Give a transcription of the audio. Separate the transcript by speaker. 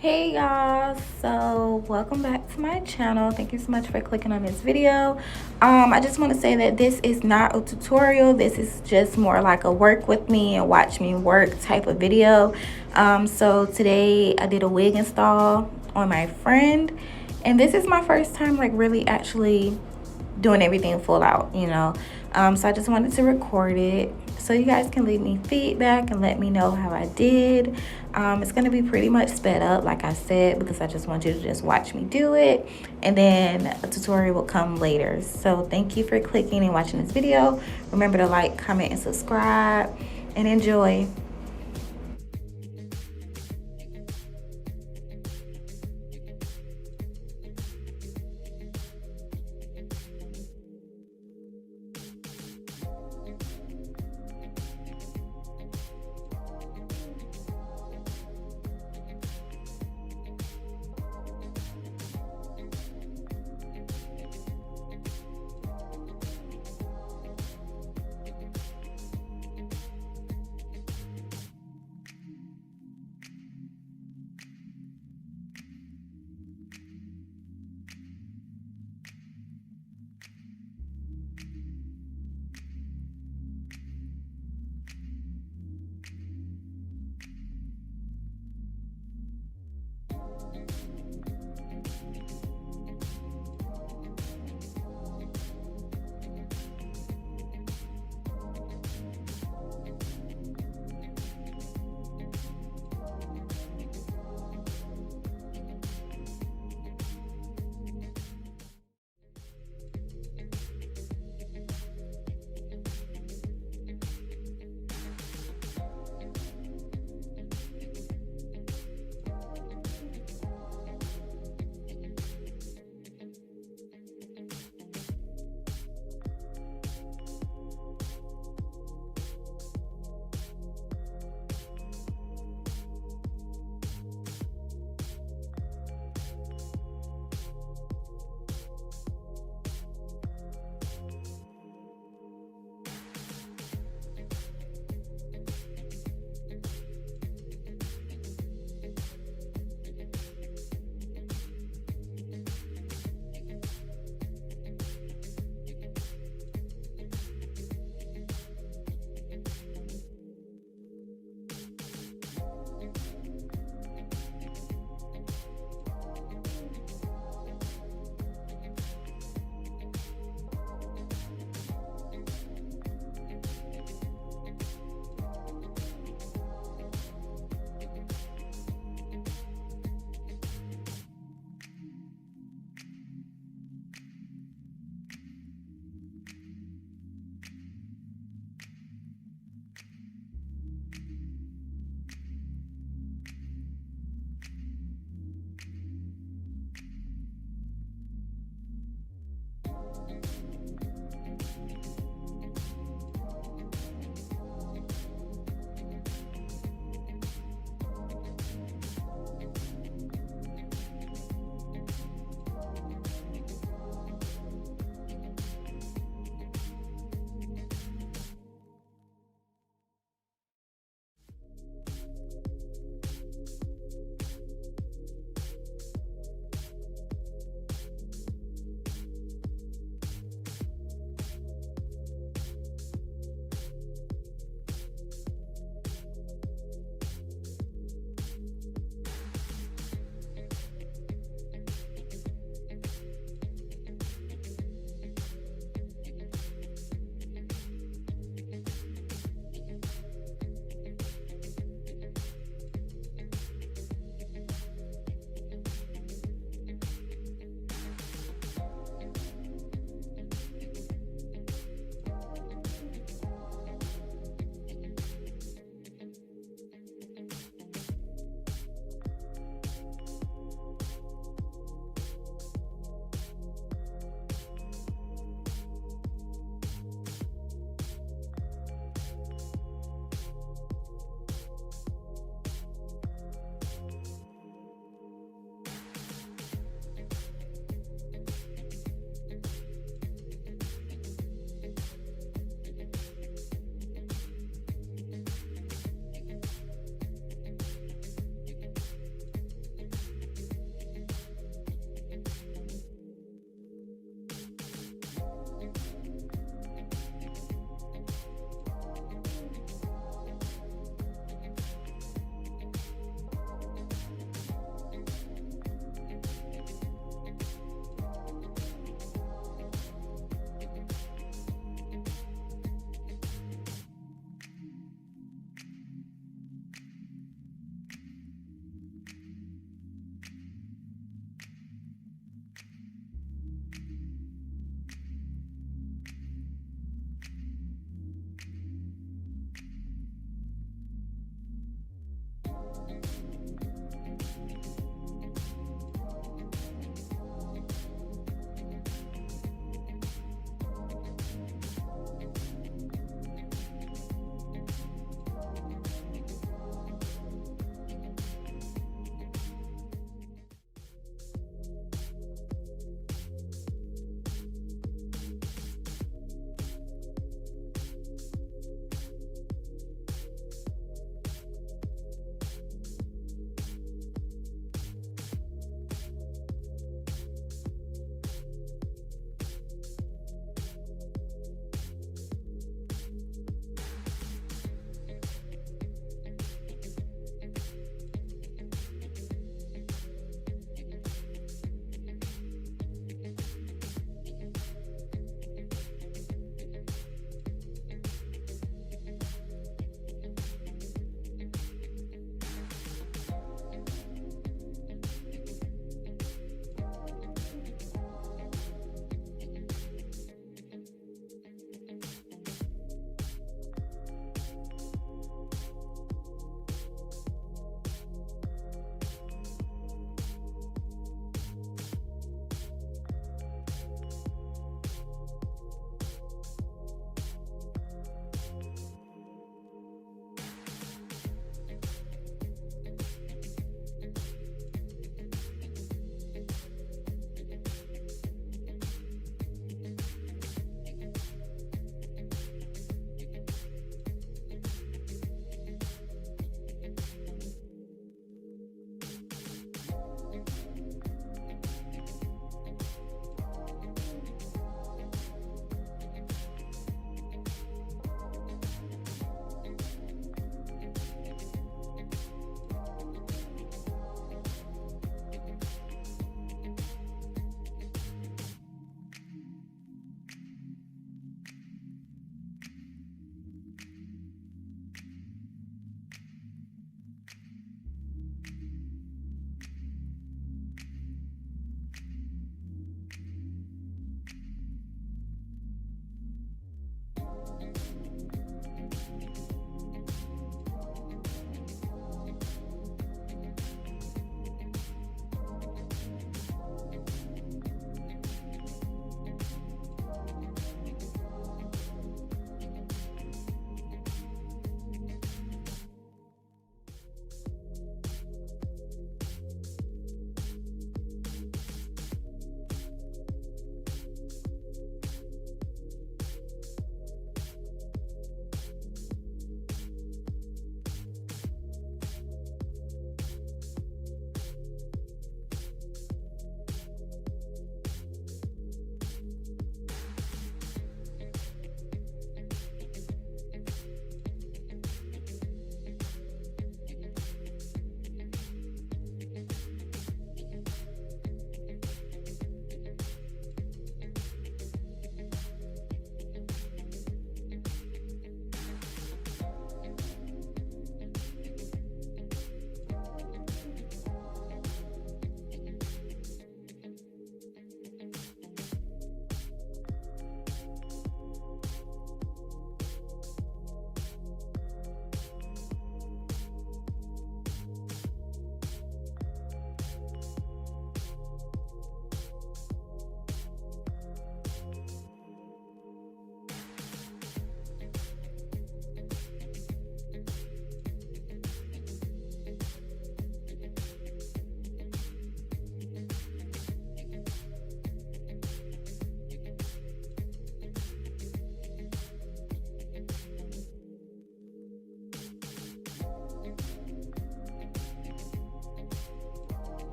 Speaker 1: Hey y'all, so welcome back to my channel. Thank you so much for clicking on this video. I just want to say that this is not a tutorial. This is just more like a work with me and watch me work type of video. So today I did a wig install on my friend, and this is my first time like really actually doing everything full out, so I just wanted to record it so you guys can leave me feedback and let me know how I did. It's going to be pretty much sped up, like I said, because I just want you to just watch me do it, and then a tutorial will come later. So thank you for clicking and watching this video. Remember to like, comment, and subscribe, and enjoy.